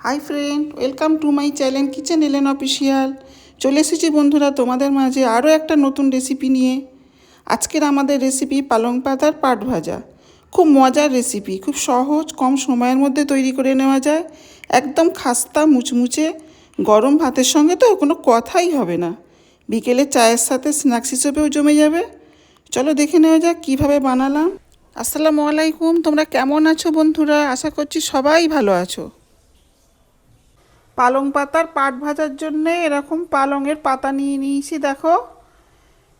Hi friend, welcome to my channel kitchen এলেন official. চলে এসেছি বন্ধুরা তোমাদের মাঝে আরও একটা নতুন রেসিপি নিয়ে। আজকের আমাদের রেসিপি পালং পাতার পাট ভাজা। খুব মজার রেসিপি, খুব সহজ, কম সময়ের মধ্যে তৈরি করে নেওয়া যায়। একদম খাস্তা মুচমুচে গরম ভাতের সঙ্গে তো কোনো কথাই হবে না। বিকেলে চায়ের সাথে স্ন্যাক্স হিসেবেও জমে যাবে। চলো দেখে নেওয়া যাক কীভাবে বানালাম। আসসালামু আলাইকুম, তোমরা কেমন আছো বন্ধুরা? আশা করছি সবাই ভালো আছো। পালং পাতার পাট ভাজার জন্যে এরকম পালংয়ের পাতা নিয়ে নিয়েছি। দেখো,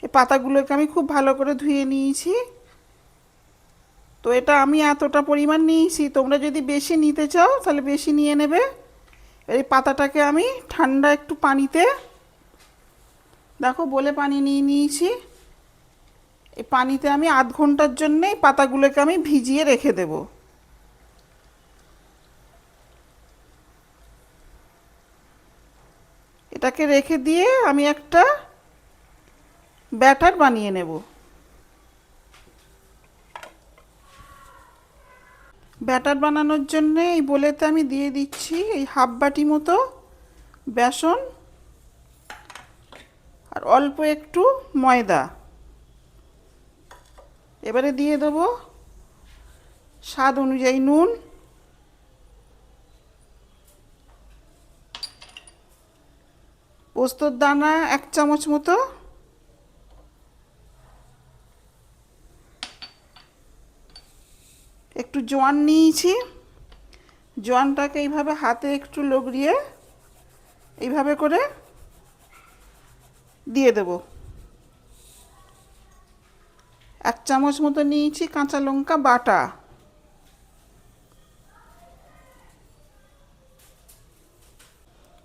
এই পাতাগুলোকে আমি খুব ভালো করে ধুয়ে নিয়েছি। তো এটা আমি এতটা পরিমাণ নিয়েছি, তোমরা যদি বেশি নিতে চাও তাহলে বেশি নিয়ে নেবে। এই পাতাটাকে আমি ঠান্ডা একটু পানিতে, দেখো বলে পানি নিয়ে নিয়েছি। এই পানিতে আমি আধ ঘন্টার জন্যে এই পাতাগুলোকে আমি ভিজিয়ে রেখে দেবো। এটাকে রেখে দিয়ে আমি একটা ব্যাটার বানিয়ে নেব। ব্যাটার বানানোর জন্যে এই বোলেতে আমি দিয়ে দিচ্ছি এই হাফ বাটি মতো বেসন আর অল্প একটু ময়দা। এবারে দিয়ে দেবো স্বাদ অনুযায়ী নুন, পোস্তর দানা 1 চামচ মতো, একটু জোয়ান নিয়েছি। জোয়ানটাকে এইভাবে হাতে একটু লগড়িয়ে এইভাবে করে দিয়ে দেব। 1 চামচ মতো নিয়েছি কাঁচা লঙ্কা বাটা।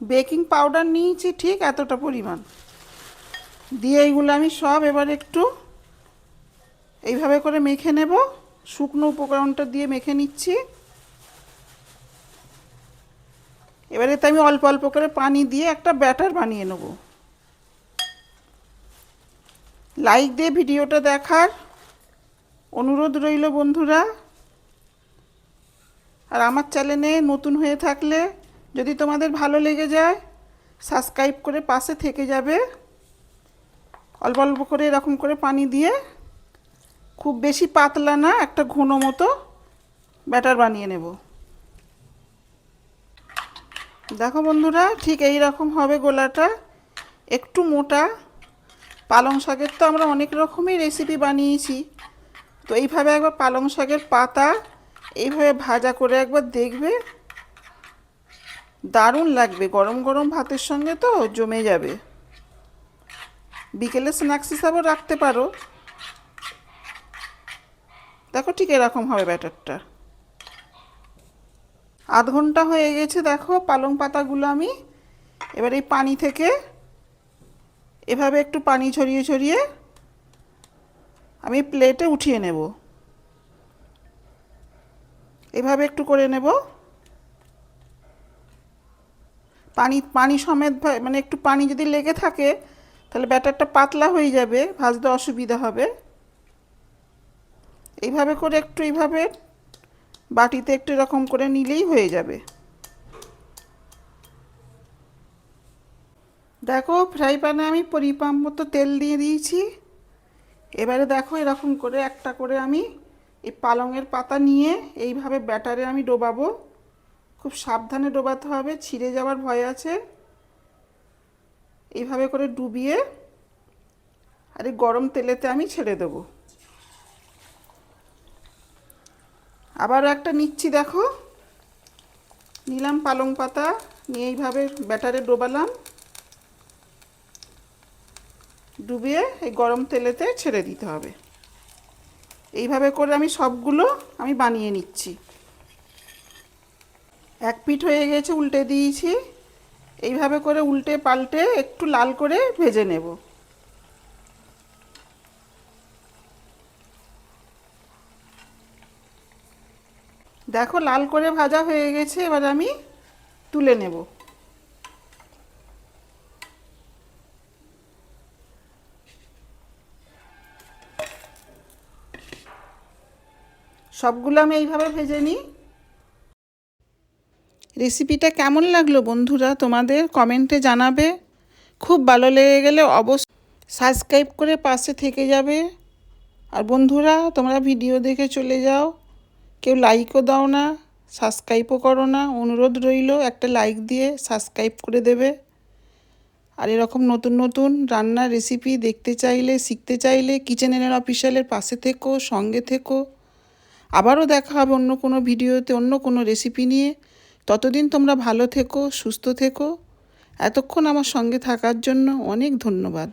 বেকিং পাউডার নিয়েছি ঠিক এতটা পরিমাণ দিয়ে এইগুলো আমি সব এবার একটু এইভাবে করে মেখে নেব। শুকনো উপকরণটা দিয়ে মেখে নিচ্ছি। এবারে তো আমি অল্প অল্প করে পানি দিয়ে একটা ব্যাটার বানিয়ে নেব। লাইক দিয়ে ভিডিওটা দেখার অনুরোধ রইল বন্ধুরা। আর আমার চ্যানেলে নতুন হয়ে থাকলে যদি তোমাদের ভালো লেগে যায় সাবস্ক্রাইব করে পাশে থেকে যাবে। অল্প অল্প করে এরকম করে পানি দিয়ে, খুব বেশি পাতলা না, একটা ঘন মতো ব্যাটার বানিয়ে নেব। দেখো বন্ধুরা, ঠিক এই রকম হবে গোলাটা, একটু মোটা। পালং শাকের তো আমরা অনেক রকমই রেসিপি বানিয়েছি, তো এইভাবে একবার পালং শাকের পাতা এইভাবে ভাজা করে একবার দেখবে, দারুণ লাগবে। গরম গরম ভাতের সঙ্গে তো জমে যাবে। বিকেলে স্ন্যাক্স হিসাবেও রাখতে পারো। দেখো ঠিক এরকম হবে ব্যাটারটা। আধ ঘন্টা হয়ে গেছে। দেখো পালং পাতাগুলো আমি এবার এই পানি থেকে এভাবে একটু পানি ছড়িয়ে ছড়িয়ে আমি প্লেটে উঠিয়ে নেব। এভাবে একটু করে নেব। পানি পানি সমেত, মানে একটু পানি যদি লেগে থাকে তাহলে ব্যাটারটা পাতলা হয়ে যাবে, ভাজতে অসুবিধা হবে। এইভাবে করে একটু এইভাবে বাটিতে একটু এরকম করে নিলেই হয়ে যাবে। দেখো ফ্রাই প্যানে আমি পরিমাণ মতো তেল দিয়ে দিয়েছি। এবারে দেখো এরকম করে একটা করে আমি এই পালংয়ের পাতা নিয়ে এইভাবে ব্যাটারে আমি ডোবাবো। খুব সাবধানে ডোবাতে হবে, ছিঁড়ে যাওয়ার ভয় আছে। এইভাবে করে ডুবিয়ে আর এই গরম তেলেতে আমি ছেড়ে দেবো। আবারও একটা নিচ্ছি। দেখো নিলাম পালং পাতা, নিয়ে এইভাবে ব্যাটারে ডোবালাম, ডুবিয়ে এই গরম তেলেতে ছেড়ে দিতে হবে। এইভাবে করে আমি সবগুলো আমি বানিয়ে নিচ্ছি। এক পিঠ হয়ে গেছে, উল্টে দিয়েছি। এইভাবে করে উল্টে পাল্টে একটু লাল করে ভেজে নেব। দেখো লাল করে ভাজা হয়ে গেছে, এবার আমি তুলে নেব। সবগুলো আমি এইভাবে ভেজে নিই। রেসিপিটা কেমন লাগলো বন্ধুরা তোমাদের কমেন্টে জানাবে। খুব ভালো লেগে গেলে অবশ্যই সাবস্ক্রাইব করে পাশে থেকে যাবে। আর বন্ধুরা তোমরা ভিডিও দেখে চলে যাও, কেউ লাইকও দাও না, সাবস্ক্রাইবও করো না। অনুরোধ রইল একটা লাইক দিয়ে সাবস্ক্রাইব করে দেবে। আর এরকম নতুন নতুন রান্নার রেসিপি দেখতে চাইলে, শিখতে চাইলে কিচেন এলেন অফিসিয়ালের পাশে থেকো, সঙ্গে থেকো। আবারও দেখা হবে অন্য কোনো ভিডিওতে, অন্য কোনো রেসিপি নিয়ে। ততদিন তোমরা ভালো থেকো, সুস্থ থেকো। এতক্ষণ আমার সঙ্গে থাকার জন্য অনেক ধন্যবাদ।